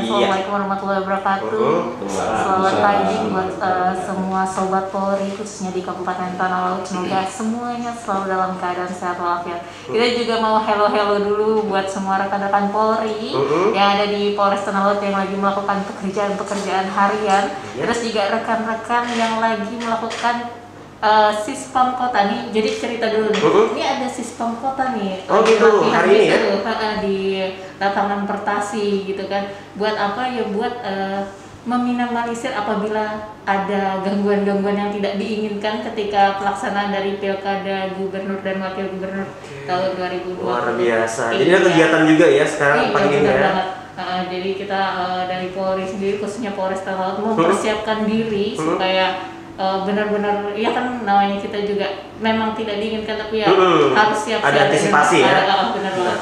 Assalamualaikum warahmatullahi wabarakatuh. Selamat pagi buat semua sobat Polri khususnya di Kabupaten Tanah Laut. Semoga semuanya selalu dalam keadaan sehat walafiat. Kita juga mau hello dulu buat semua rekan-rekan Polri yang ada di Polres Tanah Laut yang lagi melakukan pekerjaan harian. Terus juga rekan-rekan yang lagi melakukan Sispam Kota nih. Jadi cerita dulu nih. Ini ada Sispam Kota nih. Oh gitu, hari ini ya? Di lapangan Pertasi gitu kan. Buat apa ya? Buat meminimalisir apabila ada gangguan-gangguan yang tidak diinginkan ketika pelaksanaan dari Pilkada Gubernur dan Wakil Gubernur tahun 2020. Luar biasa. Jadi ada kegiatan juga ya sekarang pagi ini ya. Jadi kita dari Polri sendiri khususnya Polres Tanah Laut mempersiapkan diri supaya benar-benar ya kan namanya kita juga memang tidak diinginkan tapi ya harus siap ada antisipasi ya. Benar banget.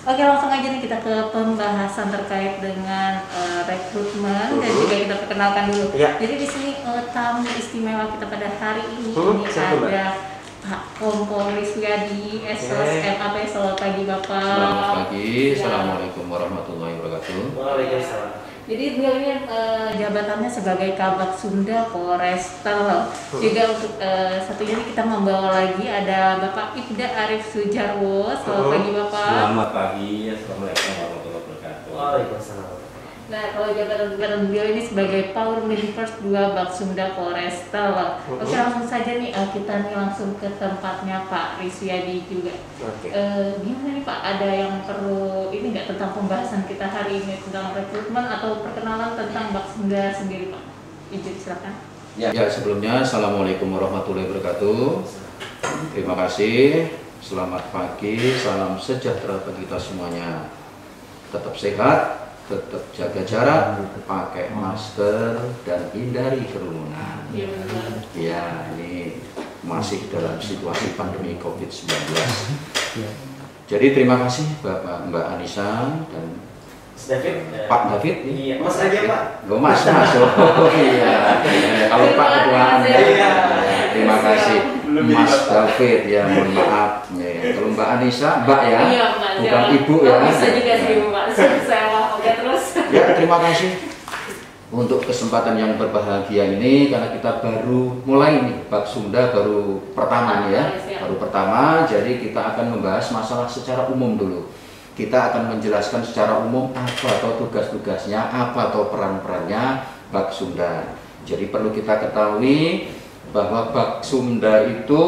Oke, langsung aja nih kita ke pembahasan terkait dengan rekrutmen dan juga kita perkenalkan dulu. Jadi di sini tamu istimewa kita pada hari ini ada Pak Kompol Riswiadi SOS MAP. Selamat pagi Bapak. Selamat pagi. Assalamualaikum warahmatullahi wabarakatuh. Waalaikumsalam. Jadi beliau ini jabatannya sebagai Kabak Sumda Polres Tanah Laut. Juga untuk satunya ini kita membawa lagi ada Bapak Ibda Arif Sujarwo. Selamat pagi Bapak. Selamat pagi. Assalamualaikum warahmatullahi wabarakatuh. Waalaikumsalam. Nah, kalau jabatan beliau ini sebagai Power First 2 Baksumda Polres Tanah Laut. Oke, langsung saja nih kita nih langsung ke tempatnya Pak Riswiadi juga. Gimana nih Pak, ada yang perlu ini nggak tentang pembahasan kita hari ini tentang rekrutmen atau perkenalan tentang Baksumda sendiri Pak? Izin silakan. Ya, sebelumnya Assalamualaikum warahmatullahi wabarakatuh. Terima kasih. Selamat pagi. Salam sejahtera bagi kita semuanya. Tetap sehat, tetap jaga jarak, pakai masker dan hindari kerumunan. Ya, ini masih dalam situasi pandemi COVID-19. Jadi terima kasih Bapak Mbak Anissa dan David. Pak David. Iya, Mas aja Pak. Mas. Oh iya. Kalau Pak ketuaan. Terima kasih Mas David ya, mohon maaf. Kalau Mbak Anissa, Mbak ya, bukan Ibu ya. Bisa juga sih Mbak. Saya oke terus. Ya, terima kasih untuk kesempatan yang berbahagia ini karena kita baru mulai nih Baksumda baru pertama nih ya, baru pertama. Jadi kita akan membahas masalah secara umum dulu. Kita akan menjelaskan secara umum apa atau tugas-tugasnya, apa atau peran-perannya Baksumda. Jadi perlu kita ketahui bahwa Baksumda itu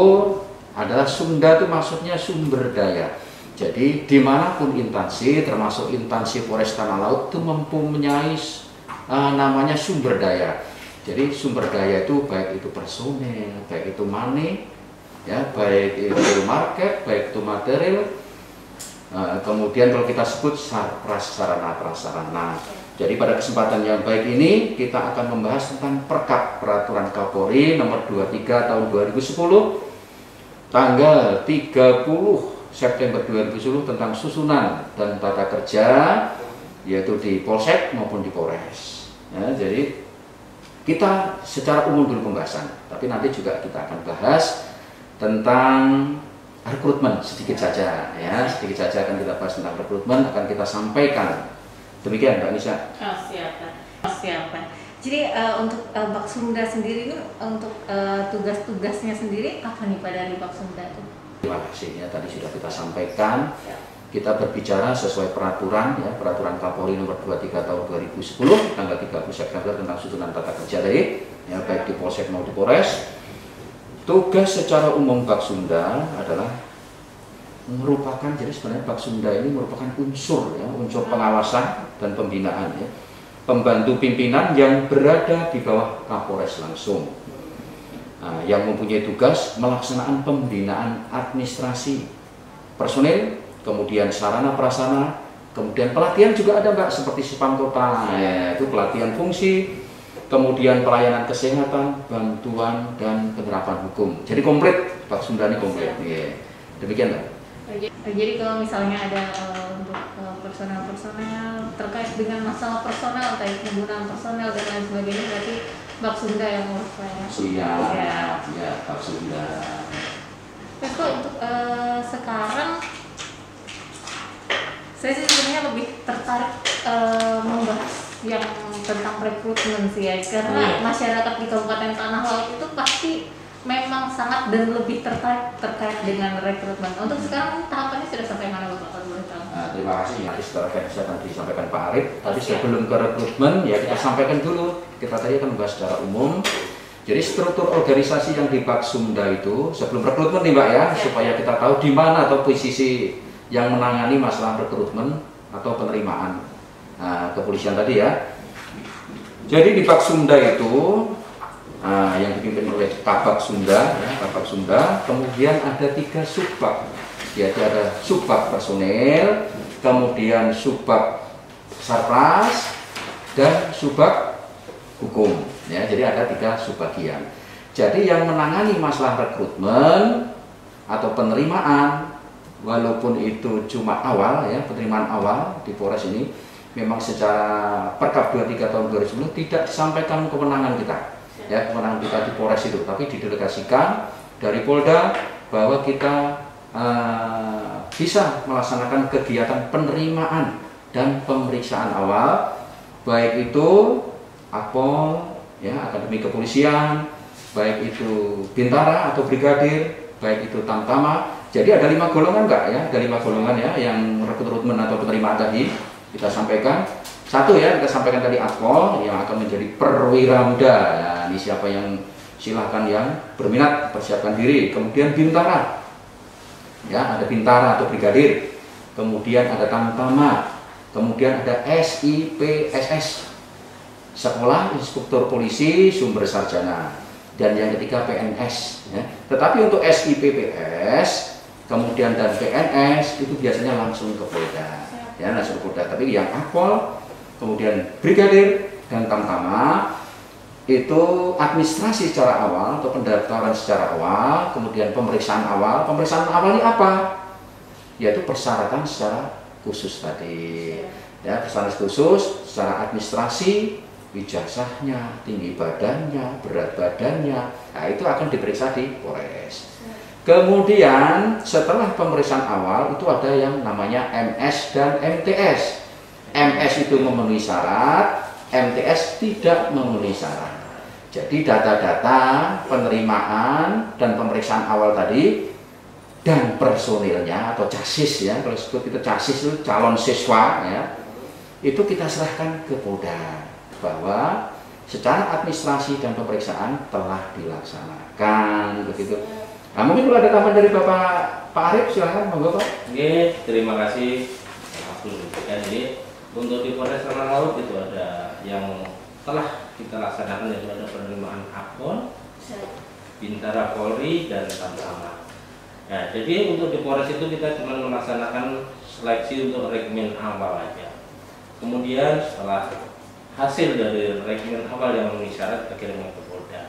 adalah Sumda itu maksudnya sumber daya. Jadi dimanapun instansi, termasuk instansi Polres Tanah Laut itu mempunyai namanya sumber daya. Jadi sumber daya itu baik itu personel, baik itu money, ya, baik itu market, baik itu material. Kemudian kalau kita sebut sarana-prasarana. Jadi pada kesempatan yang baik ini kita akan membahas tentang Perkap Peraturan Kapolri nomor 23 tahun 2010 tanggal 30 September 2010 tentang susunan dan tata kerja yaitu di Polsek maupun di Polres. Ya, jadi kita secara umum dulu pembahasan, tapi nanti juga kita akan bahas tentang rekrutmen sedikit saja ya, sedikit saja akan kita bahas tentang rekrutmen, akan kita sampaikan. Demikian Mbak Nisa. Siap. Jadi untuk Baksumda sendiri ini untuk tugas-tugasnya sendiri apa nih Pak dari Baksumda itu? Terima kasih ya, tadi sudah kita sampaikan. Kita berbicara sesuai peraturan ya, Peraturan Kapolri nomor 23 tahun 2010 tanggal 30 September tentang susunan tata kerja tadi ya, baik di Polsek maupun di Polres. Tugas secara umum Baksumda adalah merupakan, jadi sebenarnya Baksumda ini merupakan unsur ya, unsur pengawasan dan pembinaan ya, pembantu pimpinan yang berada di bawah Kapolres langsung. Nah, yang mempunyai tugas melaksanakan pembinaan administrasi personil, kemudian sarana prasarana, kemudian pelatihan juga ada Mbak, seperti Sispam Kota ya, itu pelatihan fungsi, kemudian pelayanan kesehatan, bantuan dan penerapan hukum. Jadi komplit, Baksumda ini komplit. Demikian Mbak. Jadi kalau misalnya ada untuk personel terkait dengan masalah personel, terkait penggunaan personel dan lain sebagainya, berarti Baksumda yang ngurus ya? Iya, ya Baksumda. Terus kok untuk sekarang saya sih sebenarnya lebih tertarik membahas yang tentang rekrutmen sih ya, karena masyarakat di Kabupaten Tanah Laut itu pasti memang sangat dan lebih terkait dengan rekrutmen. Untuk sekarang tahapannya sudah sampai mana Bapak kalau boleh tahu? Nah, terima kasih. Nanti setelah akan disampaikan Pak Arif. Tapi sebelum ke rekrutmen ya kita sampaikan dulu. Kita tadi akan membahas secara umum. Jadi struktur organisasi yang di Baksumda itu sebelum rekrutmen nih Mbak ya, supaya kita tahu di mana atau posisi yang menangani masalah rekrutmen atau penerimaan kepolisian tadi ya. Jadi di Baksumda itu yang dipimpin oleh Kabak Sunda, ya, Kabak Sunda, kemudian ada 3 subbag, yaitu ada subbag personel, kemudian subbag sarpras, dan subbag hukum. Ya, jadi ada 3 subbagian. Jadi yang menangani masalah rekrutmen atau penerimaan, walaupun itu cuma awal ya, penerimaan awal di Polres ini, memang secara Perkap 23 tahun 2010 tidak disampaikan kewenangan kita. Ya, kewenangan kita di Polres itu, tapi didelegasikan dari Polda bahwa kita bisa melaksanakan kegiatan penerimaan dan pemeriksaan awal, baik itu Akpol, ya, Akademi Kepolisian, baik itu Bintara atau Brigadir, baik itu Tamtama. Jadi ada 5 golongan enggak ya? Ada 5 golongan ya yang rekrutmen atau penerimaan tadi kita sampaikan. Satu ya, kita sampaikan tadi Akpol yang akan menjadi perwira muda. Ya, ini siapa yang silahkan yang berminat persiapkan diri. Kemudian Bintara, ya ada Bintara atau Brigadir. Kemudian ada Tamtama. Kemudian ada SIPSS, Sekolah Instruktur Polisi Sumber Sarjana. Dan yang ketiga PNS. Ya. Tetapi untuk SIPPS, kemudian dan PNS itu biasanya langsung ke Polda. Ya, langsung ke Polda. Tapi yang Akpol, kemudian Brigadir dan Tamtama itu administrasi secara awal atau pendaftaran secara awal, kemudian pemeriksaan awal. Pemeriksaan awal ini apa? Yaitu persyaratan secara khusus tadi. Ya, persyaratan khusus secara administrasi, ijazahnya, tinggi badannya, berat badannya. Nah, itu akan diperiksa di Polres. Kemudian setelah pemeriksaan awal itu ada yang namanya MS dan MTS. MS itu memenuhi syarat, MTS tidak memenuhi syarat. Jadi data-data penerimaan dan pemeriksaan awal tadi dan personilnya atau casis ya, kalau disebut itu casis itu calon siswa ya, itu kita serahkan ke Polda bahwa secara administrasi dan pemeriksaan telah dilaksanakan begitu. Nah, mungkin kalau ada tambahan dari Pak Arif, silahkan monggo Pak. Oke, terima kasih. Jadi untuk di Polres Tanah Laut itu ada yang telah kita laksanakan, yaitu ada penerimaan Akpol, Bintara Polri, dan Tamtama. Nah, jadi untuk di Polres itu kita cuma melaksanakan seleksi untuk rekrutmen awal aja. Kemudian setelah hasil dari rekrutmen awal yang memenuhi syarat kita kirim ke Polda.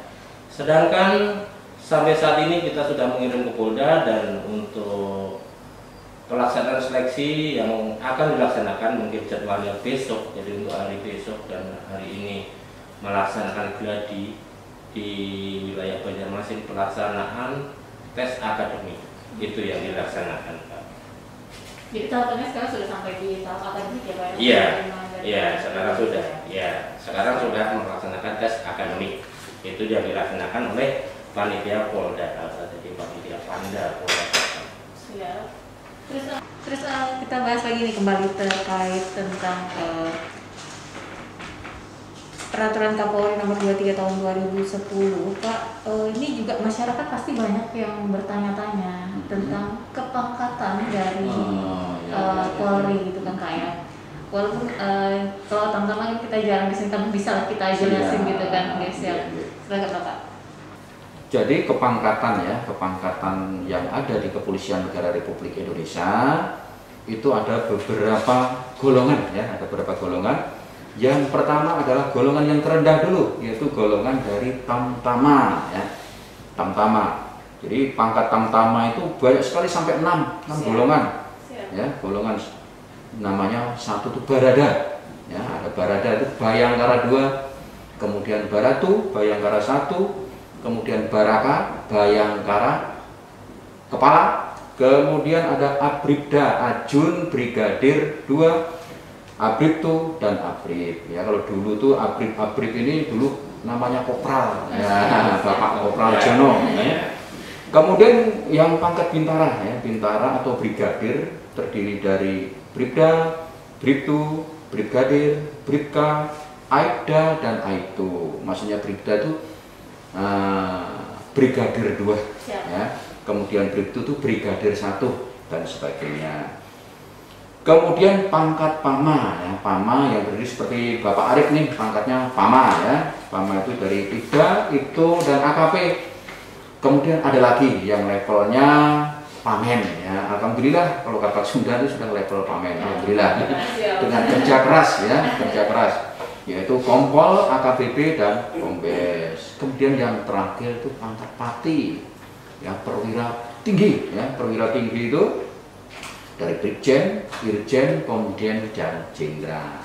Sedangkan sampai saat ini kita sudah mengirim ke Polda, dan untuk pelaksanaan seleksi yang akan dilaksanakan mungkin jadwalnya besok, jadi untuk hari besok dan hari ini melaksanakan gladi di wilayah Banjarmasin, pelaksanaan tes akademik itu yang dilaksanakan Pak. Jadi tahapannya sekarang sudah sampai di tahap akademik ya Pak? Iya, sekarang sudah. Ya, sekarang sudah melaksanakan tes akademik. Itu yang dilaksanakan oleh panitia Polda, jadi panitia Panda Polda. Siap. Terus kita bahas lagi nih kembali terkait tentang peraturan Kapolri nomor 23 tahun 2010 Pak. Ini juga masyarakat pasti banyak yang bertanya-tanya tentang kepangkatan dari Polri gitu kan Kak ya. Walaupun kalau teman-teman kita jarang disini, tapi bisa kita jelasin gitu kan guys ya. Silakan Bapak. Jadi kepangkatan ya, kepangkatan yang ada di Kepolisian Negara Republik Indonesia itu ada beberapa golongan ya, ada beberapa golongan. Yang pertama adalah golongan yang terendah dulu, yaitu golongan dari Tamtama ya. Tamtama. Jadi pangkat Tamtama itu banyak sekali sampai 6 golongan. Ya, golongan namanya satu itu Barada. Ya, ada Barada itu Bayangkara 2, kemudian Baratu, Bayangkara 1, kemudian Baraka, Bayangkara Kepala, kemudian ada Abribda, Ajun Brigadir 2, Abribtu dan Abrib. Ya, kalau dulu tuh Abrib ini dulu namanya Kopral, ya, Bapak Kopral Jono. Ya. Kemudian yang pangkat bintara, ya, bintara atau brigadir terdiri dari Bribda, Bribtu, Brigadir, Bribka, Aibda dan Aibtu. Maksudnya Bribda itu brigadir 2, ya. Kemudian Bribtu itu brigadir 1 dan sebagainya. Kemudian pangkat Pama, ya, Pama yang terdiri seperti Bapak Arif nih, pangkatnya Pama, ya. Pama itu dari Ibda, Ibtu dan AKP. Kemudian ada lagi yang levelnya Pamen, ya. Alhamdulillah kalau kapal Sunda itu sudah level Pamen, alhamdulillah. Dengan kerja keras, ya, kerja keras, yaitu Kompol, AKBP dan Kombes. Kemudian yang terakhir itu pangkat Pati, ya, perwira tinggi, ya, perwira tinggi itu dari Brigjen, Irjen, kemudian dan Jenderal.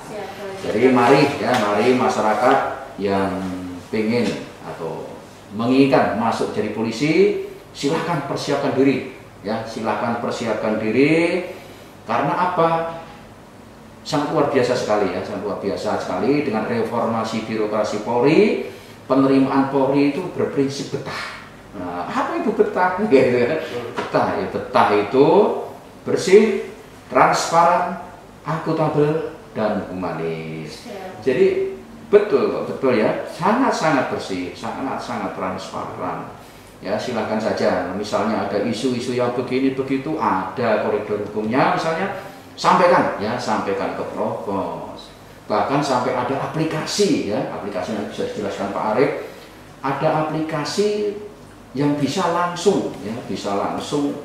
Jadi mari, ya, mari masyarakat yang pengen atau menginginkan masuk jadi polisi, silahkan persiapkan diri, ya, silahkan persiapkan diri. Karena apa? Sangat luar biasa sekali, ya, sangat luar biasa sekali dengan reformasi birokrasi Polri. Penerimaan Polri itu berprinsip betah. Nah, apa itu betah? Betah, ya, betah itu bersih, transparan, akuntabel, dan humanis. Jadi betul ya, sangat-sangat bersih, sangat-sangat transparan. Ya, silakan saja. Misalnya ada isu-isu yang begini begitu, ada koridor hukumnya, misalnya sampaikan, ya, sampaikan ke Provos. Bahkan sampai ada aplikasi, ya, aplikasi yang bisa dijelaskan Pak Arif. Ada aplikasi yang bisa langsung, ya, bisa langsung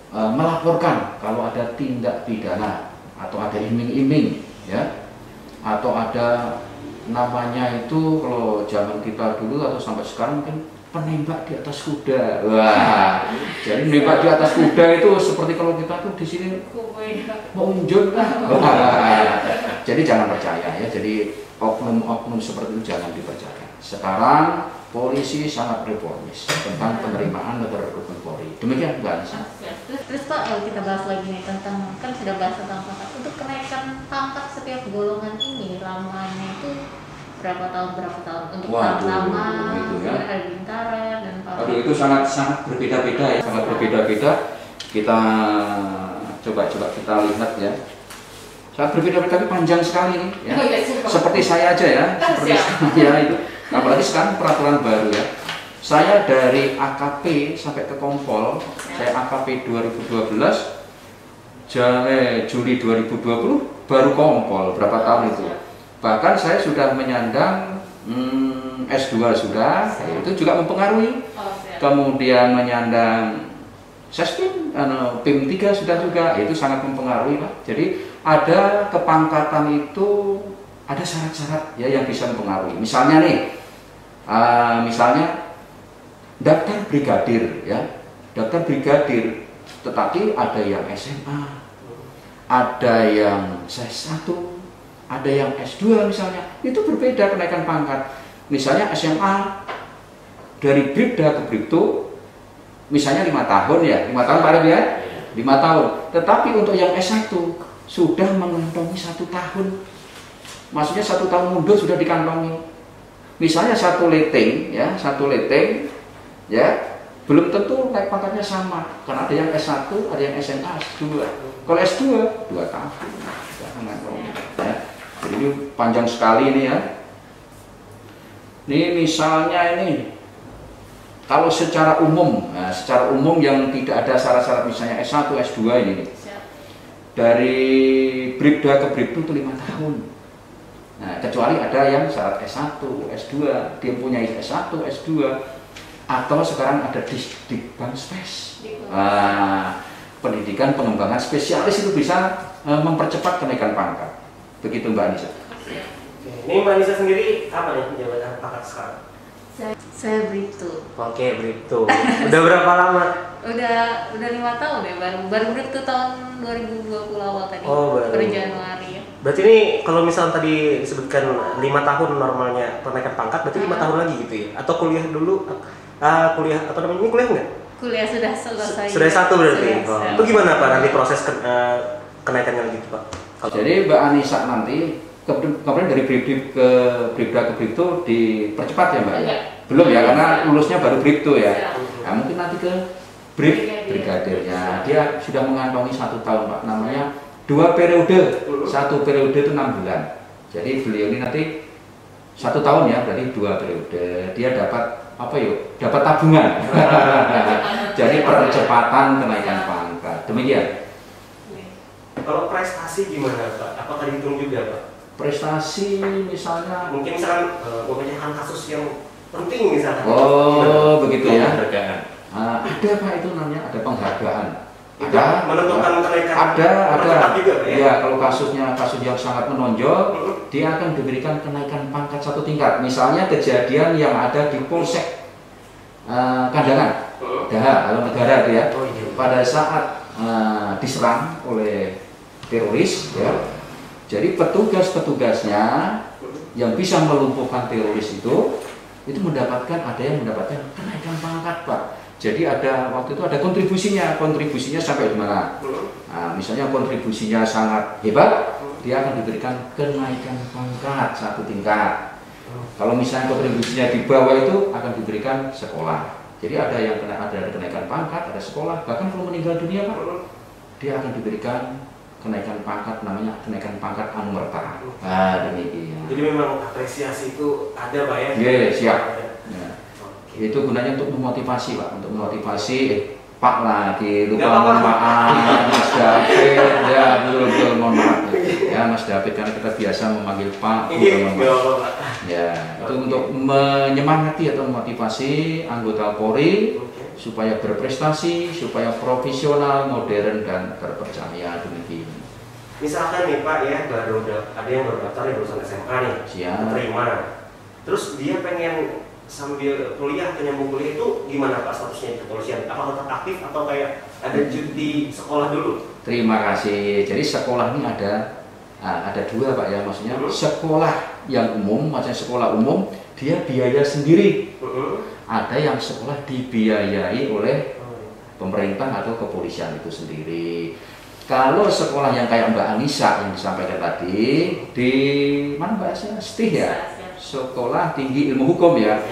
melaporkan kalau ada tindak pidana atau ada iming-iming, ya, atau ada namanya itu kalau zaman kita dulu atau sampai sekarang mungkin penembak di atas kuda. Wah, jadi menembak di atas kuda itu seperti kalau kita tuh di sini mengunjung. Jadi jangan percaya, ya. Jadi oknum-oknum seperti itu jangan dipercaya. Sekarang polisi sangat reformis tentang penerimaan negara hukum Polri. Demikian Mbak Anissa. Terus Pak, kalau kita bahas lagi nih tentang, kan sudah bahas tentang pangkat. Untuk kenaikan pangkat setiap golongan ini lamanya itu berapa tahun untuk tahun pertama, gitu, ya. ada bintara dan pangkat. Aduh, itu sangat berbeda-beda, ya, sangat berbeda-beda. Kita coba kita lihat, ya. Sangat berbeda-beda, tapi panjang sekali nih, ya. Seperti saya aja, ya, seperti saya itu. Apalagi sekarang peraturan baru, ya. Saya dari AKP sampai ke Kompol, saya AKP 2012, Juli 2020 baru Kompol, berapa tahun itu. Bahkan saya sudah menyandang S2 sudah, itu juga mempengaruhi. Kemudian menyandang Sespim, PIM 3 sudah juga, itu sangat mempengaruhi, Pak. Jadi ada kepangkatan itu ada syarat-syarat, ya, yang bisa mempengaruhi. Misalnya nih, misalnya daftar brigadir, ya, daftar brigadir, tetapi ada yang SMA, ada yang S1, ada yang S2 misalnya, itu berbeda kenaikan pangkat. Misalnya SMA dari Bribda ke Bribtu, misalnya 5 tahun, ya, 5 tahun Pak Arif, ya, 5 tahun. Tetapi untuk yang S1 sudah mengantongi 1 tahun, maksudnya 1 tahun mundur sudah dikantongi. Misalnya 1 leteng, ya, 1 leteng, ya, belum tentu naik pangkatnya sama, karena ada yang S1, ada yang SMA, S2. Kalau S2 2 tahun, ya. Jadi ini panjang sekali ini, ya. Ini misalnya ini, kalau secara umum, nah, secara umum yang tidak ada syarat-syarat misalnya S1, S2 ini nih. Dari Bribda ke Bribtu itu 5 tahun. Nah, kecuali ada yang syarat S1, S2, dia punya S1, S2, atau sekarang ada Dikbang Spes. Pendidikan pengembangan spesialis itu bisa mempercepat kenaikan pangkat. Begitu Mbak Anissa. Ini Mbak Anissa sendiri apa nih jabatan pangkat sekarang? Saya Bribtu. Oke, Bribtu. Udah berapa lama? Udah 5 tahun ya, baru Bribtu tahun 2020 awal tadi. Oh, baru Januari, ya. Berarti ini kalau misalnya tadi disebutkan 5 tahun normalnya kenaikan pangkat, berarti 5 tahun lagi gitu ya? Atau kuliah dulu? Kuliah atau namanya ini kuliah nggak? Kuliah sudah selesai. Sudah 1 berarti. Sudah. Itu gimana Pak nanti proses kenaikannya gitu Pak? Jadi Mbak Anissa nanti kemudian dari bribda ke bribda itu dipercepat ya Mbak ya? Belum ya, karena lulusnya baru bribtu ya. Nah, mungkin nanti ke brigadirnya. Dia sudah mengantongi 1 tahun Pak, namanya 2 periode, 1 periode itu 6 bulan. Jadi beliau ini nanti 1 tahun ya, berarti 2 periode. Dia dapat apa yuk? Dapat tabungan. Jadi percepatan kenaikan pangkat. Demikian. Kalau prestasi gimana Pak? Apakah dihitung juga Pak? Prestasi misalnya Mungkin misalkan memecahkan kasus yang penting misalkan. oh begitu ya. Penghargaan. Ada Pak, itu namanya ada penghargaan. Itu menentukan kenaikan. Ada juga Pak, ya? Ya, kalau kasus yang sangat menonjol, dia akan diberikan kenaikan pangkat 1 tingkat. Misalnya kejadian yang ada di Polsek Kandangan, Daha, Haluan Negara itu ya. Oh, iya. Pada saat diserang oleh teroris ya. Jadi petugas-petugasnya yang bisa melumpuhkan teroris itu ada yang mendapatkan kenaikan pangkat Pak. Jadi waktu itu ada kontribusinya sampai di mana? Nah, misalnya kontribusinya sangat hebat, dia akan diberikan kenaikan pangkat 1 tingkat. Kalau misalnya kontribusinya di bawah itu akan diberikan sekolah. Jadi ada kenaikan pangkat, ada sekolah, bahkan kalau meninggal dunia Pak, dia akan diberikan kenaikan pangkat, namanya kenaikan pangkat anumerta. Nah, demikian. Jadi memang apresiasi itu ada Pak ya? Iya, siap. Ya. Itu gunanya untuk memotivasi Pak, untuk memotivasi Pak lagi lupa mohon maaf Mas David, ya betul mohon maaf ya Mas David, karena kita biasa memanggil Pak. Ya, itu untuk menyemangati atau memotivasi anggota Polri supaya berprestasi, supaya profesional, modern dan terpercaya, demikian. Misalkan nih Pak ya, ada yang baru daftar lulusan SMA nih, terima. Terus dia pengen sambil kuliah, penyambung kuliah itu gimana Pak statusnya di kepolisian? Apakah tetap aktif atau kayak ada cuti sekolah dulu? Terima kasih. Jadi sekolah ini ada 2 Pak ya, maksudnya sekolah yang umum, maksudnya sekolah umum dia biaya sendiri. Ada yang sekolah dibiayai oleh pemerintah atau kepolisian itu sendiri. Kalau sekolah yang kayak Mbak Anissa yang disampaikan tadi, di mana Mbak Anissa? STIH ya? Sekolah Tinggi Ilmu Hukum ya.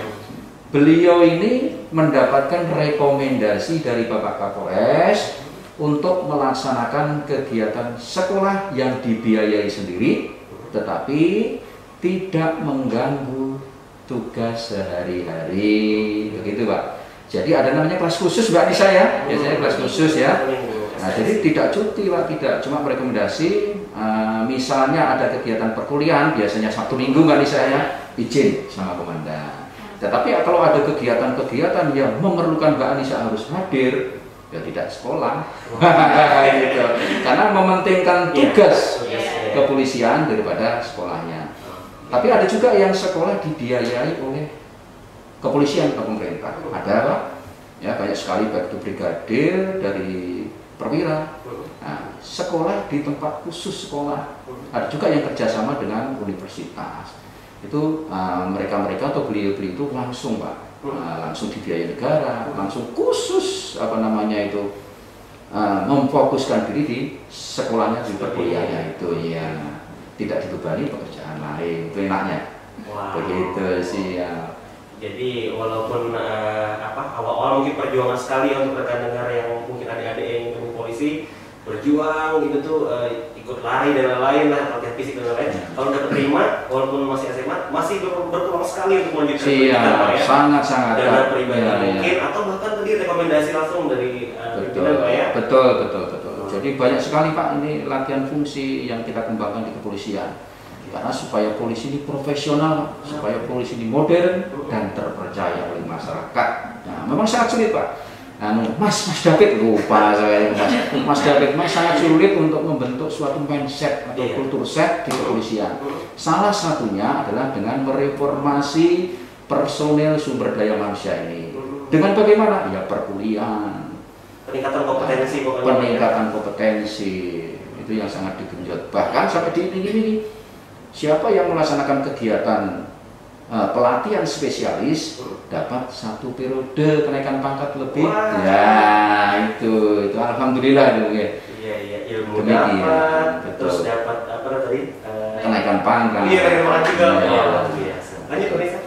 Beliau ini mendapatkan rekomendasi dari Bapak Kapolres untuk melaksanakan kegiatan sekolah yang dibiayai sendiri, tetapi tidak mengganggu tugas sehari-hari, begitu Pak. Jadi ada namanya kelas khusus Mbak Anissa ya, biasanya kelas khusus ya. Nah, jadi tidak cuti Pak, tidak, cuma rekomendasi. Misalnya ada kegiatan perkuliahan, biasanya Sabtu Minggu Mbak Anissa ya, izin sama komandan. Tetapi kalau ada kegiatan-kegiatan yang memerlukan Mbak Anissa harus hadir, ya tidak sekolah. Gitu. Karena mementingkan tugas kepolisian daripada sekolahnya. Tapi ada juga yang sekolah dibiayai oleh kepolisian atau pemerintah. Ada Pak, ya banyak sekali baik itu brigadir dari perwira. Nah, sekolah di tempat khusus sekolah. Ada juga yang kerjasama dengan universitas. Itu mereka-mereka atau beliau-beliau itu langsung Pak, langsung dibiayai negara, langsung khusus memfokuskan diri di sekolahnya, di perkuliahannya itu ya. Tidak dibebani pekerjaan lain, itu enaknya. Begitu sih ya. Jadi walaupun awal-awal mungkin perjuangan sekali untuk rekan dengar yang mungkin adik-adik yang ketemu polisi berjuang gitu tuh, ikut lari dan lain-lain lah, latihan fisik dan lain-lain. Kalau udah keterima, walaupun masih SMA, masih berpeluang sekali untuk melanjutkan pendidikan ya. Sangat-sangat. Dana pribadi mungkin, atau bahkan tadi rekomendasi langsung dari pimpinan Pak ya. Betul. Jadi banyak sekali Pak ini latihan fungsi yang kita kembangkan di kepolisian. Karena supaya polisi ini profesional, supaya polisi ini modern dan terpercaya oleh masyarakat. Nah, memang sangat sulit Pak. Mas David lupa saya, Mas David sangat sulit untuk membentuk suatu mindset atau kultur set di kepolisian. Salah satunya adalah dengan mereformasi personel sumber daya manusia ini. Dengan bagaimana? Ya perkuliahan. Peningkatan kompetensi itu yang sangat digenjot. Bahkan sampai diiming-imingi siapa yang melaksanakan kegiatan pelatihan spesialis dapat 1 periode kenaikan pangkat lebih. Ya itu alhamdulillah itu ya. iya, ilmu Demikian. dapat, Betul. terus dapat apa tadi? Kenaikan pangkat. Iya, kenaikan pangkat juga. Iya. Wah, luar biasa. Lanjut Vanessa.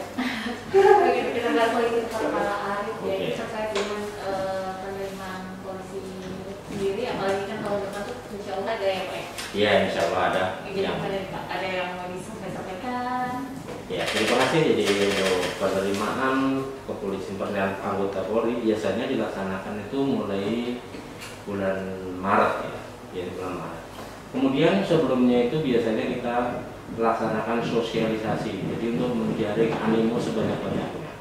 Begitu kita bahas politik Pak Arif ya, Oke. ini terkait dengan penerimaan polisi sendiri, apalagi kan tahun depan tuh insya Allah ada ya Pak ya? Iya, insya Allah ada. Jadi ada yang mau disampaikan. Ya, terima kasih. Jadi untuk penerimaan kepolisian anggota Polri biasanya dilaksanakan itu mulai bulan Maret ya, bulan Maret. Kemudian sebelumnya itu biasanya kita melaksanakan sosialisasi, jadi untuk menjaring animo sebanyak-banyaknya.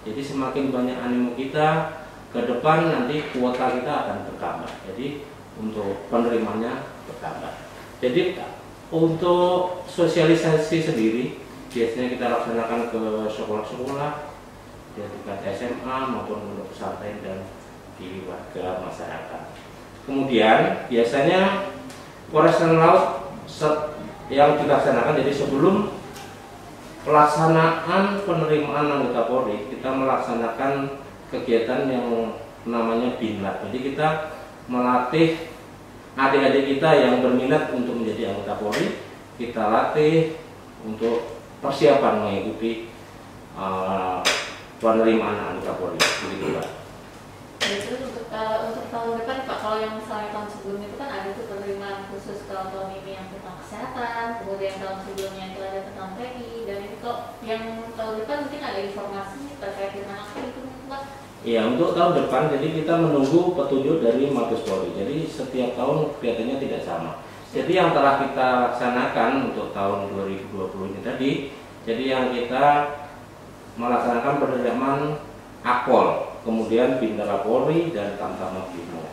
Jadi semakin banyak animo kita, ke depan nanti kuota kita akan bertambah. Jadi untuk penerimanya bertambah. Jadi untuk sosialisasi sendiri biasanya kita laksanakan ke sekolah-sekolah, di tingkat SMA maupun pondok pesantren dan di warga masyarakat. Kemudian biasanya Polres Laut yang dilaksanakan, jadi sebelum pelaksanaan penerimaan anggota Polri kita melaksanakan kegiatan yang namanya binlat. Jadi kita melatih adik-adik kita yang berminat untuk menjadi anggota Polri, kita latih untuk persiapan mengikuti penerimaan anggota Polri. Begitu Pak. Dan terus untuk tahun depan Pak, kalau yang misalnya tahun sebelumnya itu kan ada tuh penerimaan khusus kalau tahun ini yang tentang kesehatan, kemudian tahun sebelumnya itu ada tentang TI, dan itu kok yang tahun depan mungkin ada informasi terkait dengan apa itu Pak? Ya, untuk tahun depan jadi kita menunggu petunjuk dari Mabes Polri. Jadi setiap tahun kelihatannya tidak sama. Jadi yang telah kita laksanakan untuk tahun 2020 ini tadi, jadi yang kita melaksanakan penerimaan Akpol, kemudian Bintara Polri dan Tamtama Brimo.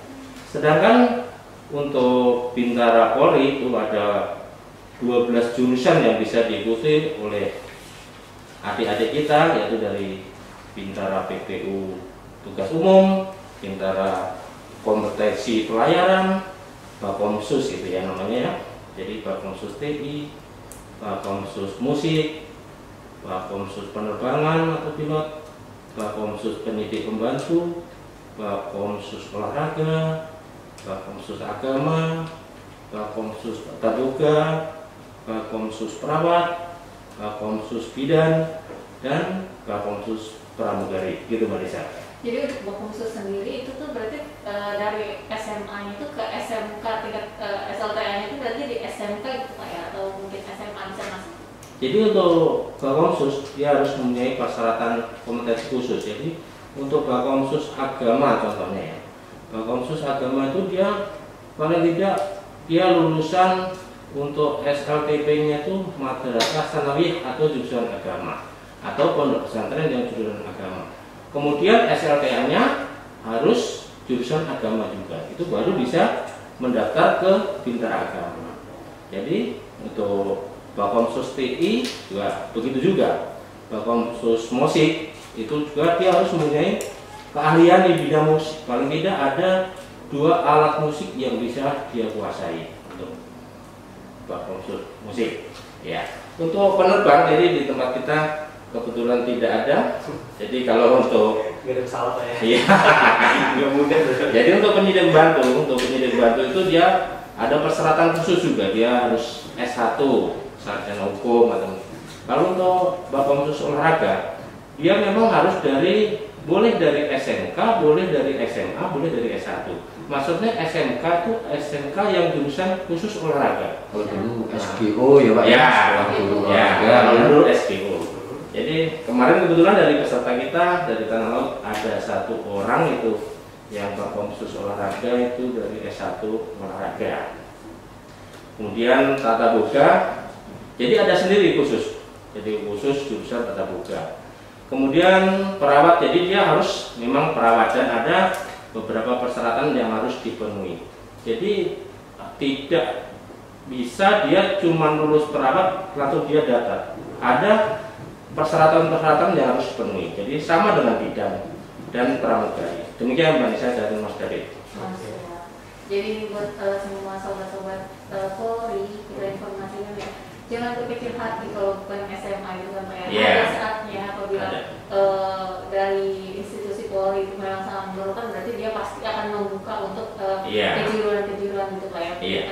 Sedangkan untuk Bintara Polri itu ada 12 jurusan yang bisa diikuti oleh adik-adik kita, yaitu dari Bintara PPU Tugas Umum, Bintara Kompetensi Pelayaran, Bakomsus itu ya namanya ya. Jadi Bakomsus TI, Bakomsus Musik, Bakomsus Penerbangan atau Pilot, Bakomsus Pendidik Pembantu, Bakomsus Olahraga, Bakomsus Agama, Bakomsus Tata Boga, Bakomsus Perawat, Bakomsus Bidan, dan Bakomsus Pramugari. Gitu Mbak Lisa. Jadi untuk Bakomsus sendiri itu tuh berarti dari SMA-nya itu ke SMK tingkat SLTA-nya itu berarti di SMK gitu Pak ya, atau mungkin SMA bisa masuk? Jadi untuk Bakomsus dia harus mempunyai persyaratan kompetensi khusus. Jadi untuk Bakomsus Agama contohnya ya, Bakomsus Agama itu dia paling tidak dia lulusan untuk SLTP-nya itu madrasah sanawiyah atau jurusan agama atau pondok pesantren yang jurusan agama. Kemudian SLTA-nya harus jurusan agama juga. Itu baru bisa mendaftar ke Bintara Agama. Jadi untuk Bakomsus TI juga begitu juga. Bakomsus Musik itu juga dia harus mempunyai keahlian di bidang musik. Paling tidak ada 2 alat musik yang bisa dia kuasai untuk Bakomsus Musik. Ya. Untuk penerbang jadi di tempat kita kebetulan tidak ada. Jadi kalau untuk Nggak ada masalah Pak ya. iya. Nggak mudah. Jadi untuk penyidik bantu itu dia ada persyaratan khusus juga. Dia harus S1, sarjana hukum atau. Kalau untuk Bakomsus Olahraga, dia memang harus boleh dari SMK, boleh dari SMA, boleh dari S1. Maksudnya SMK itu SMK yang jurusan khusus olahraga. Kalau dulu SGO ya Pak Ya, sekolah guru ya, olahraga, kalau ya. dulu SGO. Jadi kemarin kebetulan dari peserta kita dari Tanah Laut ada 1 orang itu yang Bakomsus Olahraga itu dari S1 olahraga. Kemudian Tata Boga, jadi ada sendiri khusus. Jadi khusus jurusan Tata Boga. Kemudian perawat, jadi dia harus memang perawat dan ada beberapa persyaratan yang harus dipenuhi. Jadi tidak bisa dia cuma lulus perawat langsung dia daftar. Ada persyaratan-persyaratan yang harus dipenuhi. Jadi sama dengan bidan dan pramugari. Demikian Mbak Nisa dari Mas David. Jadi buat semua sobat-sobat Polri, kita informasikan ya, jangan berkecil hati kalau bukan SMA itu kan Pak ya. Yeah. Ada saatnya apabila dari institusi Polri itu memang sangat memerlukan, berarti dia pasti akan membuka untuk kejuruan-kejuruan gitu Pak ya. Iya.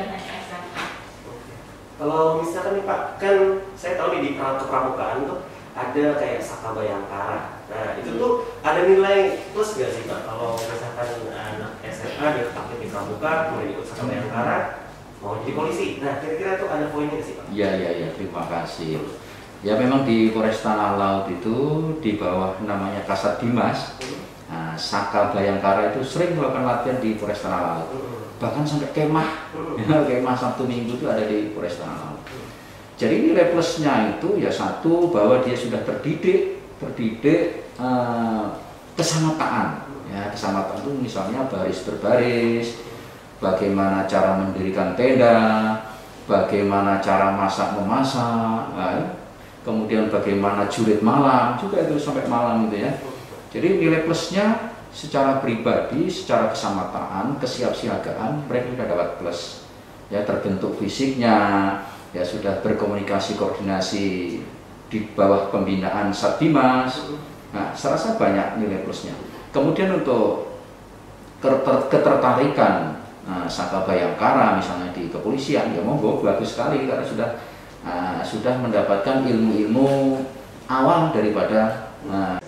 Kalau misalkan nih Pak, kan saya tahu nih di kepramukaan tuh ada kayak Saka Bayangkara. Nah itu tuh ada nilai plus nggak sih Pak? Kalau misalkan anak SMA dia kepake di pramuka, kemudian ikut Saka Bayangkara, mau jadi polisi. Nah kira-kira tuh ada poinnya nggak sih Pak? Iya, terima kasih. Ya memang di Polres Tanah Laut itu di bawah namanya Kasat Dimas, nah, Saka Bayangkara itu sering melakukan latihan di Polres Tanah Laut. Bahkan sampai kemah, kemah Sabtu Minggu itu ada di Polres Tanah Laut. Jadi nilai plusnya itu ya satu, bahwa dia sudah terdidik kesamaptaan. Ya, kesamaptaan itu misalnya baris berbaris, bagaimana cara mendirikan tenda, bagaimana cara masak-memasak, kemudian bagaimana jurit malam, juga itu sampai malam gitu ya. Jadi nilai plusnya secara pribadi, secara kesamaptaan, kesiapsiagaan, mereka sudah dapat plus. Ya, terbentuk fisiknya, ya sudah berkomunikasi, koordinasi di bawah pembinaan Satdimas. Nah, saya rasa banyak nilai plusnya. Kemudian untuk ketertarikan Saka Bayangkara misalnya di kepolisian, ya monggo, bagus sekali karena sudah mendapatkan ilmu-ilmu awal daripada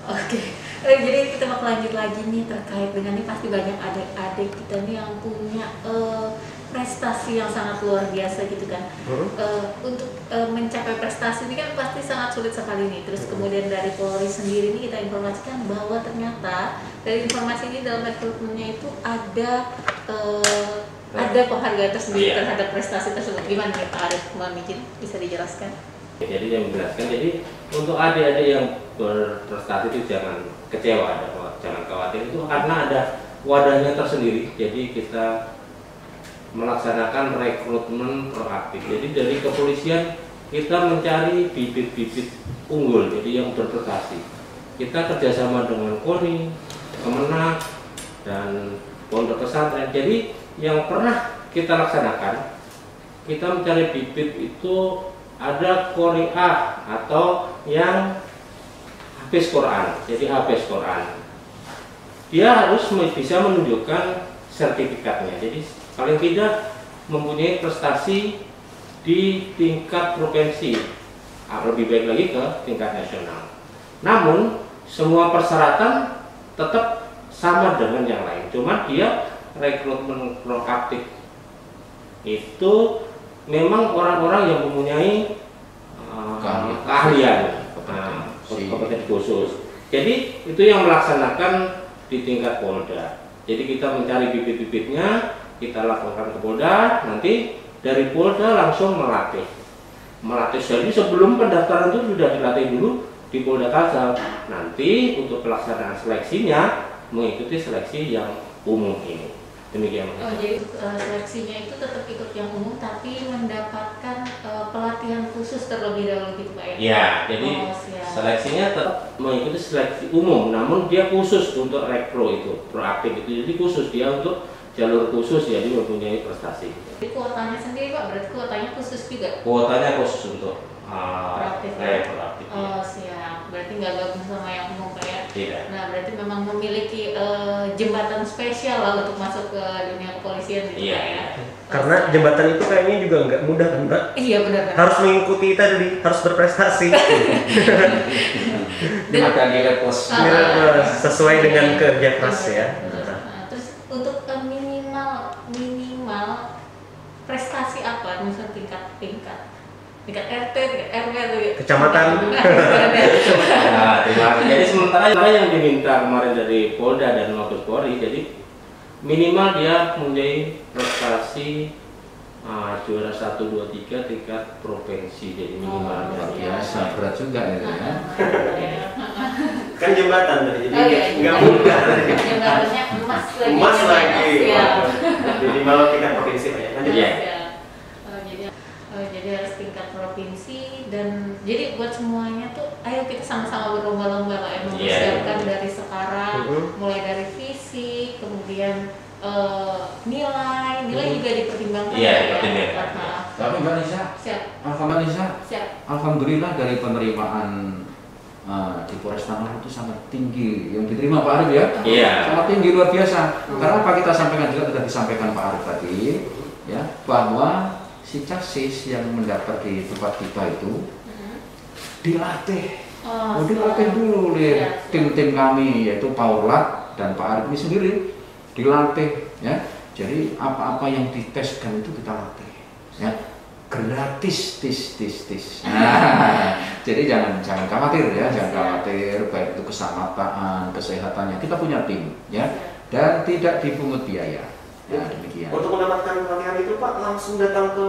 Oke. Jadi kita mau lanjut lagi nih terkait dengan ini, pasti banyak adik-adik kita nih yang punya prestasi yang sangat luar biasa gitu kan. Untuk mencapai prestasi ini kan pasti sangat sulit sekali nih. Terus kemudian dari Polri sendiri ini kita informasikan bahwa ternyata dari informasi ini dalam rekrutmennya itu ada penghargaan tersendiri terhadap prestasi tersebut. Gimana nih Pak Arif, Mbak Mijin, bisa dijelaskan? Jadi yang menjelaskan, jadi untuk adik-adik yang berprestasi itu jangan kecewa, jangan khawatir, itu karena ada wadahnya tersendiri. Jadi kita melaksanakan rekrutmen proaktif. Jadi dari kepolisian kita mencari bibit-bibit unggul, jadi yang berprestasi. Kita kerjasama dengan Polri, Kemenak, dan Pondok Pesantren. Jadi yang pernah kita laksanakan, kita mencari bibit itu ada Qori'ah atau yang habis Quran. Jadi habis Quran, dia harus bisa menunjukkan sertifikatnya. Jadi paling tidak mempunyai prestasi di tingkat provinsi, lebih baik lagi ke tingkat nasional. Namun semua persyaratan tetap sama dengan yang lain, cuma dia rekrutmen proaktif itu memang orang-orang yang mempunyai keahlian, kompetensi khusus. Jadi itu yang melaksanakan di tingkat Polda. Jadi kita mencari bibit-bibitnya, kita laporkan ke Polda, nanti dari Polda langsung melatih. Jadi sebelum pendaftaran itu sudah dilatih dulu di Polda Kalsel. Nanti untuk pelaksanaan seleksinya mengikuti seleksi yang umum ini. Demikian. Jadi seleksinya itu tetap ikut yang umum, tapi mendapatkan pelatihan khusus terlebih dahulu gitu Pak ya? Ya, jadi seleksinya tetap mengikuti seleksi umum, namun dia khusus untuk rekro itu, proaktif itu, jadi khusus dia untuk jalur khusus, jadi mempunyai prestasi. Jadi kuotanya sendiri Pak, berarti kuotanya khusus juga? Kuotanya khusus untuk proaktif. Proaktif. Oh siap, berarti nggak gabung sama yang umum Pak ya? Tidak. Nah berarti memang memiliki jembatan spesial lah untuk masuk ke dunia kepolisian gitu Iya. Pak ya? Karena jembatan itu kayaknya juga nggak mudah kan Mbak? Iya benar. Harus mengikuti tadi, harus berprestasi. ada nilai plus. Nilai plus sesuai dengan kerja keras ya. Nah, terus untuk minimal prestasi apa? Misalnya tingkat RT, tingkat RW atau Kecamatan. Nah, terima kasih. Jadi sementara yang diminta kemarin dari Polda dan Mabes Polri, jadi minimal dia mempunyai prestasi juara 1, 2, 3 tingkat provinsi, jadi minimal. Luar biasa, berat juga itu ya. Kan jembatan tadi, jadi nggak mudah. Jembatannya Emas lagi. Ya. Minimal tingkat provinsi Pak ya. Lanjut. Iya. Jadi harus tingkat provinsi, dan jadi buat semuanya tuh ayo kita sama-sama berlomba-lomba Pak ya, mempersiapkan dari sekarang, mulai dari fisik, kemudian nilai juga dipertimbangkan. Iya, ya. dipertimbangkan. Tapi Mbak Nisa, Siap. Alhamdulillah dari penerimaan di Polres Tanah Laut itu sangat tinggi yang diterima Pak Arif ya. Iya. Sangat tinggi, luar biasa. Karena apa kita sampaikan juga, sudah disampaikan Pak Arif tadi, ya bahwa si casis yang mendaftar di tempat kita itu dilatih. Dilatih dulu oleh tim-tim kami, yaitu Pak Orlat dan Pak Arif ini sendiri dilatih, ya. Jadi apa-apa yang diteskan itu kita latih, ya. Gratis, tis. Nah, jadi jangan khawatir, ya, jangan khawatir, baik itu keselamatan, kesehatannya. Kita punya tim, ya, dan tidak dipungut biaya. Ya, demikian. Untuk mendapatkan pelatihan itu Pak langsung datang ke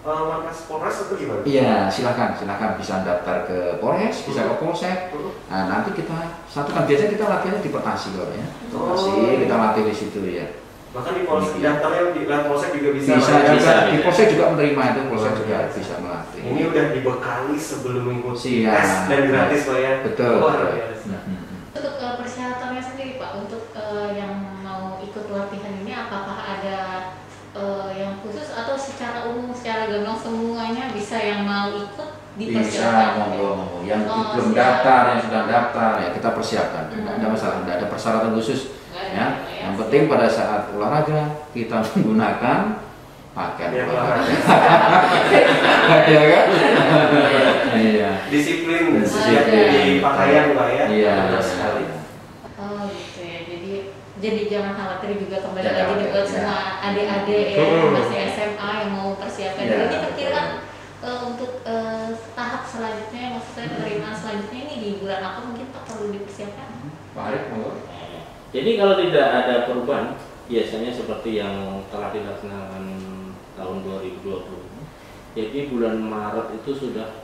markas Polres atau gimana? Iya, silakan bisa daftar ke Polres, bisa ke Polsek. Nah, nanti kita satukan, biasanya kita latihannya di Pertasi kok, ya. Pertasi kita latih di situ, ya. Bahkan di Polsek daftarnya di Polsek juga bisa. Bisa. Di Polsek juga menerima itu, Polsek juga bisa melatih. Ini udah dibekali sebelum mengikuti Siap. tes dan gratis Pak ya. Betul. Untuk persyaratannya sendiri Pak, untuk yang mau ikut latihan ini apakah ada yang khusus atau secara umum, secara gamblang semuanya bisa yang mau ikut dipersiapkan? Bisa, monggo. Yang belum daftar, yang sudah daftar, ya kita persiapkan. Tidak ada masalah, tidak ada persyaratan khusus. Ya. Yang penting pada saat olahraga kita menggunakan pakaian olahraga. Ya kan? Iya. Disiplin di pakaian Pak ya. Iya. Betul sekali. Oh gitu ya, jadi jangan khawatir juga, kembali Jangan lagi khawatir, buat ya. semua adik-adik yang masih SMA yang mau persiapkan Ya. diri. Kita kira untuk tahap selanjutnya, maksudnya penerimaan selanjutnya ini di bulan apa mungkin Pak perlu dipersiapkan? Pak Arif, monggo. Jadi kalau tidak ada perubahan, biasanya seperti yang telah dilaksanakan tahun 2020. Jadi bulan Maret itu sudah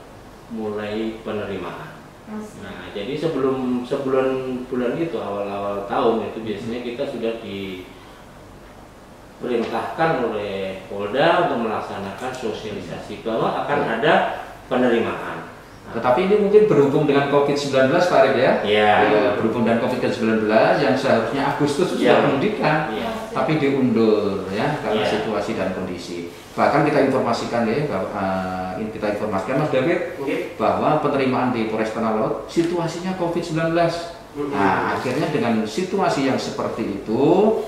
mulai penerimaan. Nah, jadi sebelum bulan itu, awal-awal tahun itu biasanya kita sudah diperintahkan oleh Polda untuk melaksanakan sosialisasi bahwa akan ada penerimaan. Tetapi ini mungkin berhubung dengan COVID-19 Pak Arif, ya? Iya. Berhubung dengan COVID-19 yang seharusnya Agustus itu sudah pendidikan, tapi diundur, ya, karena situasi dan kondisi. Bahkan kita informasikan, ya, Mas David, bahwa penerimaan di Polres Tanah Laut situasinya COVID-19. Nah, akhirnya dengan situasi yang seperti itu,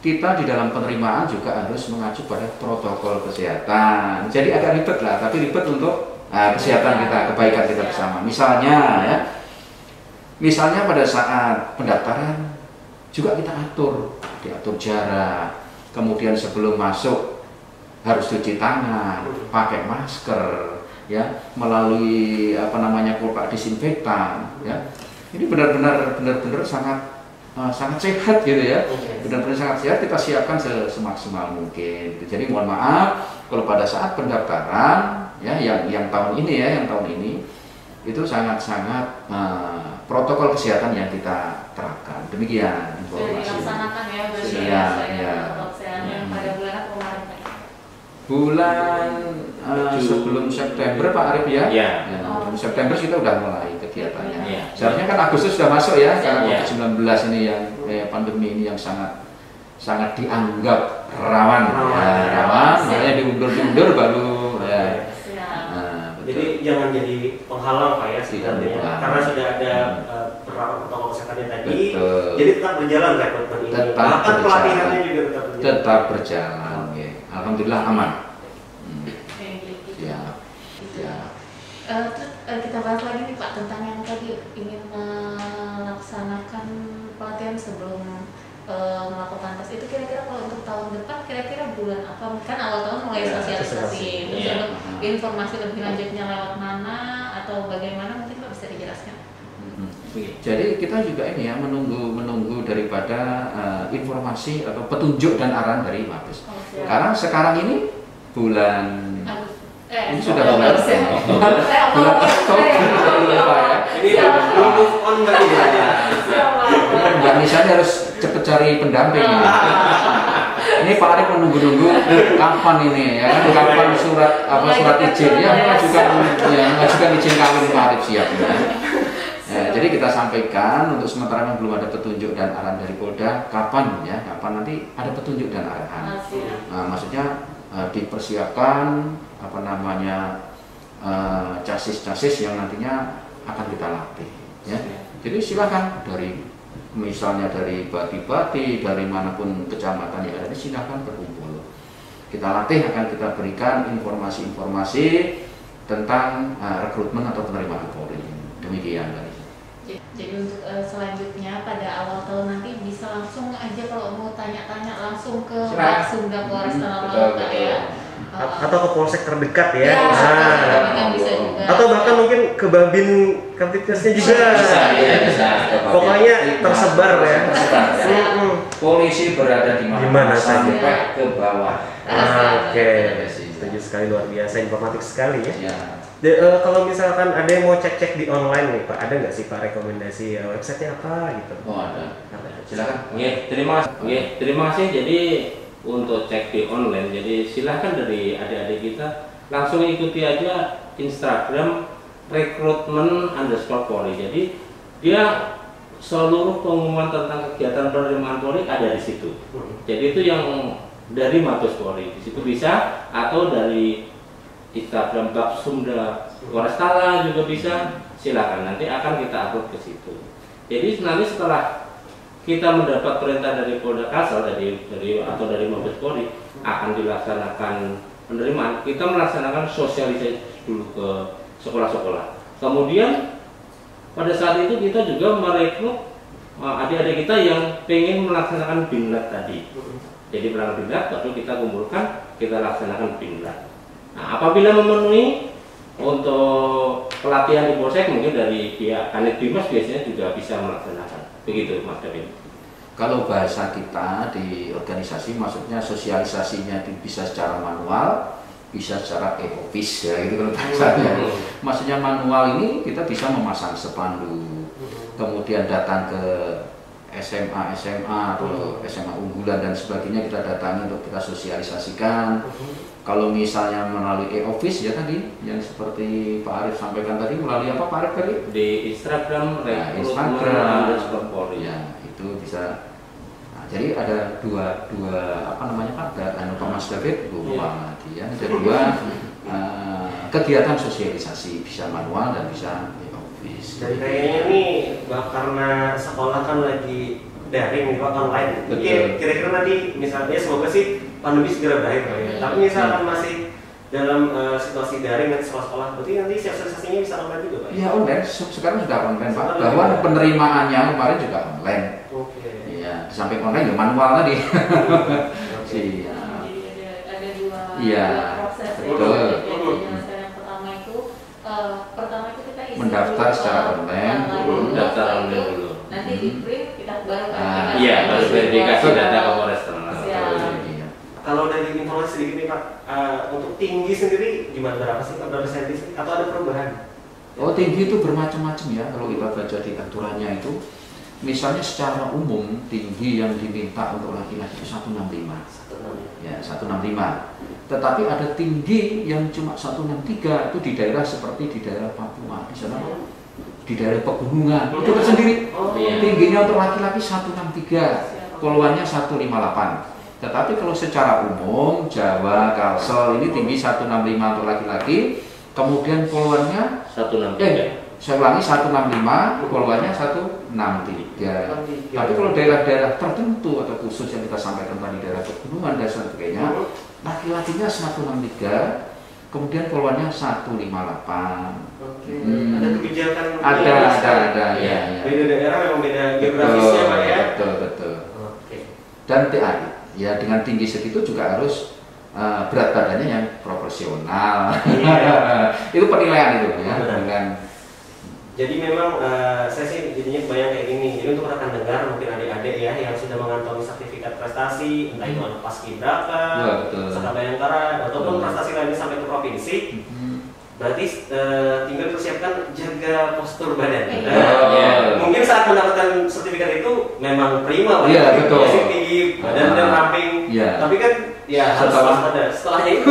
kita di dalam penerimaan juga harus mengacu pada protokol kesehatan. Jadi agak ribet lah, tapi ribet untuk kesehatan kita, kebaikan kita bersama. Misalnya pada saat pendaftaran juga kita diatur jarak, kemudian sebelum masuk harus cuci tangan, pakai masker, ya, melalui kotak disinfektan, ya. Ini benar-benar sangat sehat gitu ya, benar-benar sangat sehat. Kita siapkan semaksimal mungkin. Jadi mohon maaf kalau pada saat pendaftaran, ya, yang tahun ini itu sangat protokol kesehatan yang kita terapkan. Demikian informasi. Dilaksanakan ya, berarti protokol kesehatan yang pada bulan apa kemarin Pak? Bulan sebelum September Pak Arif, ya. Ya. September kita udah mulai kegiatannya. Ya. Seharusnya kan Agustus sudah masuk, ya, karena COVID-19 ini yang pandemi ini yang sangat dianggap rawan, makanya diundur baru. Ya. Jadi jangan jadi penghalang Pak ya sebenarnya, karena sudah ada protokol kesehatannya tadi. Betul. Jadi tetap berjalan rekrutmen ini. Bahkan pelatihannya juga tetap berjalan. Ya. Alhamdulillah aman. Terus kita bahas lagi nih Pak tentang yang tadi ingin melaksanakan pelatihan sebelum melakukan tes itu. Kira-kira kalau untuk tahun depan kira-kira bulan apa? Kan awal tahun mulai sosialisasi. Terus untuk informasi lebih lanjutnya lewat mana atau bagaimana mungkin Pak bisa dijelaskan? Jadi kita juga ini ya menunggu daripada informasi atau petunjuk dan arahan dari Mabes. Karena sekarang ini bulan ini sudah bulan Oktober, ya. Ini move on berarti ya. Mbak Nisa harus cepet cari pendamping. Ini Pak Arif menunggu kapan ini, ya kan? Kapan surat izin, ya, mengajukan izin kawin Pak Arif siap, ya. Jadi kita sampaikan untuk sementara belum ada petunjuk dan arahan dari Polda kapan nanti ada petunjuk dan arahan. Nah, maksudnya dipersiapkan casis yang nantinya akan kita latih, ya. Jadi silakan misalnya dari Bati-Bati, dari manapun kecamatan yang ada, silakan berkumpul. kita latih, akan kita berikan informasi-informasi tentang rekrutmen atau penerimaan Polri. Demikian tadi. Jadi untuk selanjutnya pada awal tahun nanti bisa langsung aja kalau mau tanya-tanya langsung ke Pak Sumda Polres Tanah Laut Pak ya. Atau ke polsek terdekat ya. Kan bisa juga. Atau bahkan mungkin ke Babin Kamtibkesnya juga. Bisa. Pokoknya tersebar ya. Polisi berada di mana saja. sampai ke bawah. Oke. Setuju sekali, luar biasa, informatif sekali ya. Ya. Kalau misalkan ada yang mau cek-cek di online nih Pak, ada nggak sih Pak rekomendasi websitenya apa gitu? Oh ada. Silakan. Oke, terima kasih. Jadi untuk cek di online, jadi silahkan dari adik-adik kita langsung ikuti aja Instagram rekrutmen_Polri. Jadi dia seluruh pengumuman tentang kegiatan penerimaan Polri ada di situ. Jadi itu yang dari Mabes Polri, di situ bisa, atau dari Instagram Bab Sumda Polres Tala juga bisa. Silakan, nanti akan kita upload ke situ. Jadi nanti setelah kita mendapat perintah dari Polda Kalsel atau dari Mabes Polri akan dilaksanakan penerimaan, kita melaksanakan sosialisasi dulu ke sekolah-sekolah. Kemudian pada saat itu kita juga merekrut adik-adik kita yang pengen melaksanakan binlat tadi. Jadi pelanggan binlat baru kita kumpulkan, kita laksanakan binlat. Nah, apabila memenuhi untuk pelatihan di Polsek, mungkin dari pihak Kanit Bimas biasanya juga bisa melaksanakan. Begitu Mas Kevin. Kalau bahasa kita di organisasi, maksudnya sosialisasinya bisa secara manual, bisa secara e-office ya, gitu kalau bahasanya. Maksudnya manual ini kita bisa memasang spanduk, kemudian datang ke SMA atau SMA unggulan dan sebagainya, kita datangi untuk kita sosialisasikan. Kalau misalnya melalui e-office ya tadi yang seperti Pak Arief sampaikan tadi, melalui apa Pak Arief tadi? Di Instagram Rekrutmen_Polri. Ya, itu bisa. Nah, jadi ada dua apa namanya Pak? Ada Pak Mas David, ya. Ada dua kegiatan sosialisasi, bisa manual dan bisa e-office. Dan kayaknya nih karena sekolah kan lagi daring Pak, online. Mungkin kira-kira nanti misalnya semoga sih pandemi segera berakhir ya. Tapi misalkan masih dalam situasi daring dan sekolah-sekolah, berarti nanti sosialisasinya bisa online juga Pak? Iya online, sekarang sudah online Pak. Bahwa penerimaannya kemarin juga online. Oke. Iya, di samping online ya manual tadi. Iya. Jadi ada dua proses. Betul. Yang pertama itu kita isi mendaftar dulu, secara online. Daftar online dulu. Nanti di print kita baru Iya, baru verifikasi data ke Polres Tanah Laut. Kalau dari informasi sedikit nih Pak, untuk tinggi sendiri gimana, berapa sih Pak, berapa senti sih? Atau ada perubahan? Oh, tinggi itu bermacam-macam ya. Kalau kita baca di aturannya itu, misalnya secara umum tinggi yang diminta untuk laki-laki itu 165. Ya, 165. Tetapi ada tinggi yang cuma 163 itu di daerah seperti di daerah Papua, di sana di daerah pegunungan itu tersendiri. Tingginya untuk laki-laki 163, poluannya 158. Tetapi kalau secara umum Jawa, Kalsel ini tinggi 165 untuk laki-laki, kemudian poluannya 163. Saya ulangi 165, poluannya 163. Tapi kalau daerah-daerah tertentu atau khusus yang kita sampaikan tadi, daerah pegunungan dan sebagainya, laki-lakinya 163, kemudian poluannya 158. Oke. Ada kebijakan? Ada. Ya. Beda daerah memang beda geografisnya Pak ya. Betul. Oke. Dan TAI, ya dengan tinggi segitu juga harus berat badannya yang proporsional. Itu penilaian itu ya. Dengan jadi memang saya sih jadinya bayang kayak gini. Jadi untuk rekan dengar mungkin adik-adik ya yang sudah mengantongi sertifikat prestasi, entah itu anak paskibraka, Saka Bayangkara, ataupun prestasi lainnya sampai ke provinsi, berarti tinggal persiapkan jaga postur badan. Mungkin saat mendapatkan sertifikat itu memang prima, betul. Tinggi badan dan ramping. Tapi kan ya harus waspada setelahnya itu.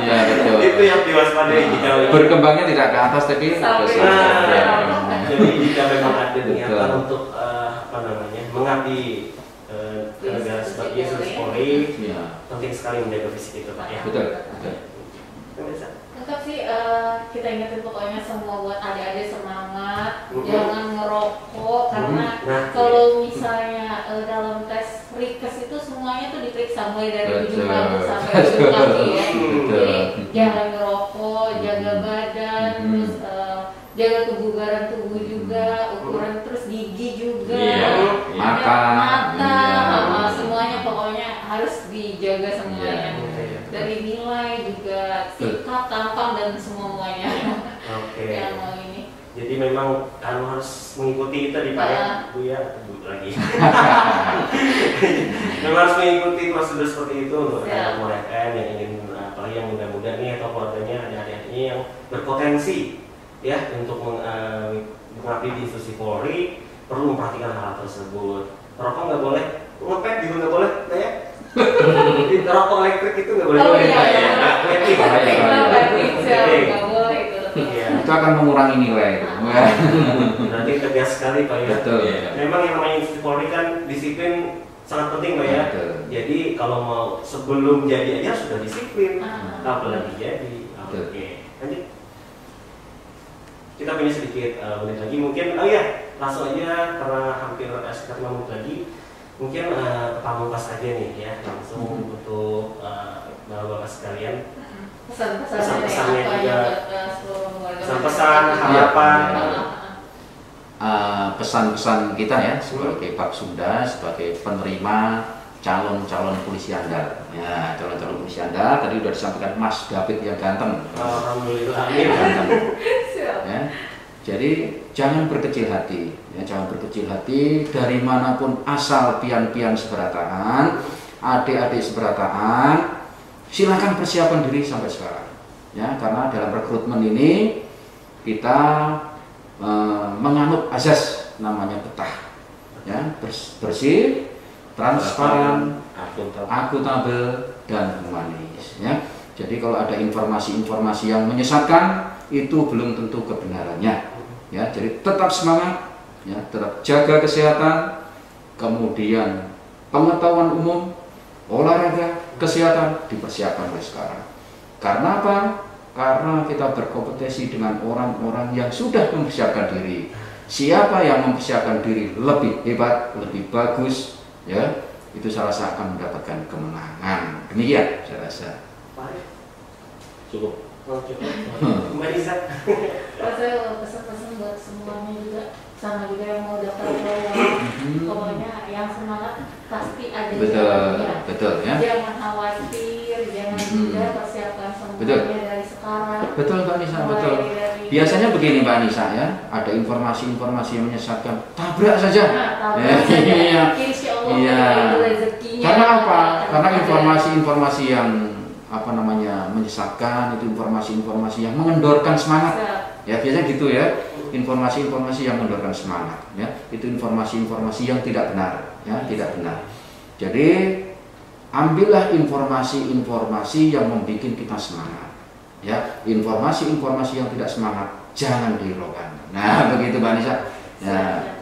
Iya betul. Itu yang diwaspadai jika berkembangnya tidak ke atas tapi ke jadi jika memang ada niatan untuk mengabdi negara sebagai institusi Polri, penting sekali menjaga fisik itu Pak ya. Betul. Tetap sih kita ingetin pokoknya semua buat adik-adik semangat, jangan ngerokok karena kalau misalnya dalam tes prikes itu semuanya tuh diperiksa mulai dari Betul. ujung rambut sampai ujung kaki ya. Betul. Jadi jangan ngerokok, jaga badan, terus jaga kebugaran tubuh juga, ukuran terus gigi juga, Iya. Mata. mata, Iya. semuanya pokoknya harus dijaga semuanya. Iya. Dari nilai juga, sikap, tampang dan semuanya Oke. yang mau ini. Jadi memang harus mengikuti tadi Pak ya, Bu ya, Bu lagi. Memang harus mengikuti prosedur seperti itu untuk Siap. UMKM yang ingin apalagi yang muda-muda nih atau keluarganya adik-adiknya yang berpotensi ya untuk mengabdi di institusi Polri perlu memperhatikan hal tersebut. Rokok nggak boleh, ngepet juga nggak boleh, ya. Rokok elektrik itu nggak boleh. Oh iya, ya. iya. Vaping. Nggak boleh itu. Iya. Itu akan mengurangi nilai. Nanti tegas sekali Pak ya. Betul. Memang yang namanya institusi Polri kan disiplin sangat penting Pak ya. Betul. Jadi kalau mau sebelum jadi aja sudah disiplin, apalagi jadi. Betul. Oke. Lanjut. Kita punya sedikit menit lagi mungkin. Oh iya, langsung aja karena hampir sekitar 5 menit lagi. Mungkin pamungkas aja nih ya, langsung untuk bapak-bapak sekalian. Pesan-pesannya juga. Pesan-pesan, harapan. Pesan-pesan kita ya sebagai Pak Sunda, sebagai penerima calon-calon polisi andal. Ya, calon-calon polisi andal tadi sudah disampaikan Mas David yang ganteng. Alhamdulillah. Amin. Ganteng. Ya. Jadi jangan berkecil hati, ya, jangan berkecil hati dari manapun asal pian-pian seberataan, adik-adik seberataan, silakan persiapan diri sampai sekarang. Ya, karena dalam rekrutmen ini kita menganut azas namanya betah, ya, bersih, transparan, akuntabel, dan humanis. Ya. Jadi kalau ada informasi-informasi yang menyesatkan itu belum tentu kebenarannya. Ya, jadi tetap semangat, ya, tetap jaga kesehatan, kemudian pengetahuan umum, olahraga, kesehatan dipersiapkan mulai sekarang. Karena apa? Karena kita berkompetisi dengan orang-orang yang sudah mempersiapkan diri. Siapa yang mempersiapkan diri lebih hebat, lebih bagus, ya, itu saya rasa akan mendapatkan kemenangan. Demikian saya rasa. Cukup. Mbak Nisa. Saya pesan-pesan buat semuanya juga, sama juga yang mau daftar peluang. Pokoknya yang semangat pasti ada jalannya. Betul ya. Jangan khawatir, jangan juga persiapkan semuanya dari sekarang. Betul Mbak Nisa, betul. Biasanya begini Mbak Nisa ya, ada informasi-informasi yang menyesatkan, tabrak saja. Tabrak saja. Iya. Insya Allah Iya. ada rezekinya. Karena apa? Karena informasi-informasi yang menyesatkan itu informasi-informasi yang mengendorkan semangat. Ya biasanya gitu ya, informasi-informasi yang mengendorkan semangat. Ya itu informasi-informasi yang tidak benar. Ya tidak benar. Jadi ambillah informasi-informasi yang membuat kita semangat. Ya informasi-informasi yang tidak semangat jangan dihiraukan. Nah begitu Mbak Nisa. Ya.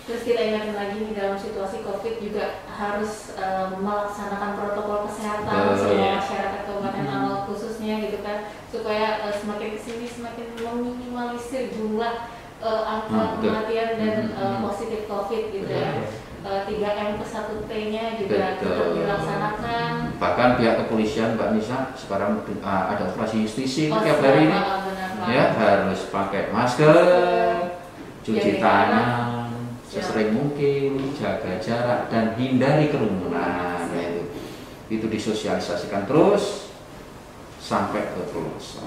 Terus kita ingatkan lagi nih dalam situasi COVID juga harus melaksanakan protokol kesehatan semua masyarakat Kabupaten Talaut khususnya gitu kan, supaya semakin kesini semakin meminimalisir jumlah angka kematian dan positif COVID gitu ya. 3M plus 1T-nya juga tetap dilaksanakan. Bahkan pihak kepolisian Mbak Nisa sekarang ada operasi justisi tiap hari ini ya harus pakai masker, cuci tangan sesering mungkin, jaga jarak dan hindari kerumunan. Nah, itu disosialisasikan terus sampai ke pelosok.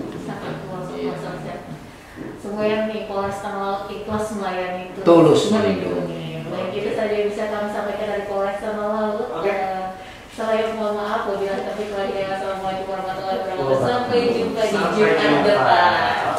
Semuanya nih Polres Talaut ikhlas melayani tulus melindungi. Baik, itu saja yang bisa kami sampaikan dari Polres Talaut. Saya mohon maaf apabila tapi Assalamualaikum warahmatullahi wabarakatuh. Sampai jumpa di Jumat depan.